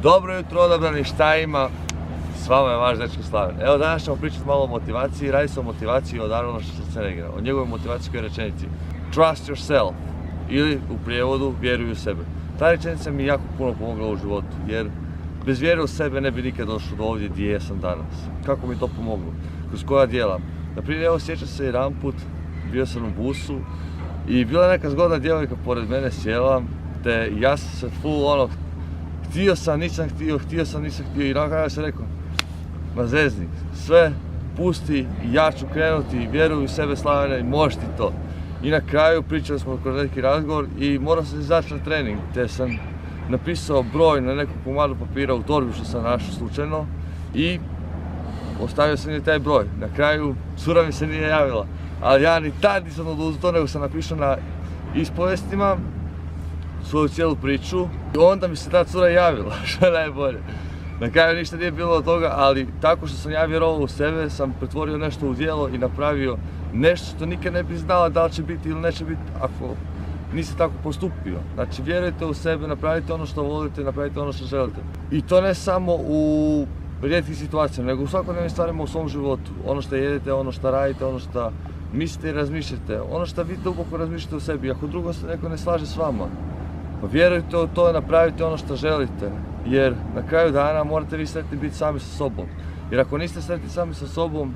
Dobro jutro, odabrani, šta ima? S vama je vaš dečko Slaven. Evo, danas ćemo pričati malo o motivaciji. Radi se o motivaciji od Arnolda Schwarzeneggera, o njegovoj motivacijskoj rečenici Trust yourself, ili u prijevodu vjeruj u sebe. Ta rečenica mi je jako puno pomogla u životu, jer bez vjere u sebe ne bi nikad došlo do ovdje gdje jesam danas. Kako mi to pomoglo? Kroz koja djela? Naprimjer, evo, sjećam se jedanput, bio sam u busu i bila je neka zgodna djevojka pored mene sjela, te ja sam se full htio sam, nisam htio, htio sam, nisam htio i na kraju sam rekao, ma zezni, sve pusti, ja ću krenuti, vjeruj u sebe Slavene i možeš ti to. I na kraju pričali smo kroz neki razgovor i morao sam izaći na trening, te sam napisao broj na nekom komadu papira u torbi što sam našao slučajno i ostavio sam je taj broj. Na kraju cura mi se nije javila, ali ja ni tad nisam oduzeo to, nego sam napisao na ispovestima svoju cijelu priču i onda mi se ta cura javila, što je najbolje. Na kraju ništa nije bilo od toga, ali tako što sam ja vjerovao u sebe sam pretvorio nešto u djelo i napravio nešto što nikad ne bi znala da li će biti ili neće biti ako nisi tako postupio. Znači, vjerujte u sebe, napravite ono što volite, napravite ono što želite. I to ne samo u rijetkim situacijama, nego u svakodnevnim stvarima u svom životu. Ono što jedete, ono što radite, ono što mislite i razmišljate, ono što vi duboko razmišljate u sebi. Ako drugo se neko ne slaže s vama, pa vjerujte u to, napravite ono što želite, jer na kraju dana morate vi sretni biti sami sa sobom. Jer ako niste sretni sami sa sobom,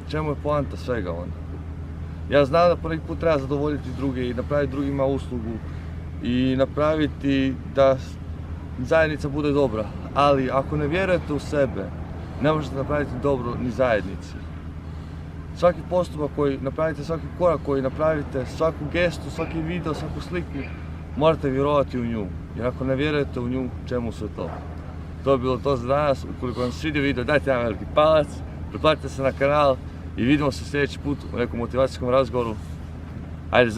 čemu je poanta svega onda? Ja znam da poneki put treba zadovoljiti druge i napraviti drugima uslugu i napraviti da zajednica bude dobra, ali ako ne vjerujete u sebe, ne možete napraviti dobro ni zajednici. Svaki postupak koji napravite, svaki korak koji napravite, svaku gestu, svaki video, svaku sliku, morate vjerovati u nju. Jer ako ne vjerujete u nju, čemu sve to? To je bilo to za danas. Ukoliko vam se svidio video, dajte jedan veliki palac, pretplatite se na kanal i vidimo se sljedeći put u nekom motivacijskom razgovoru. Ajde,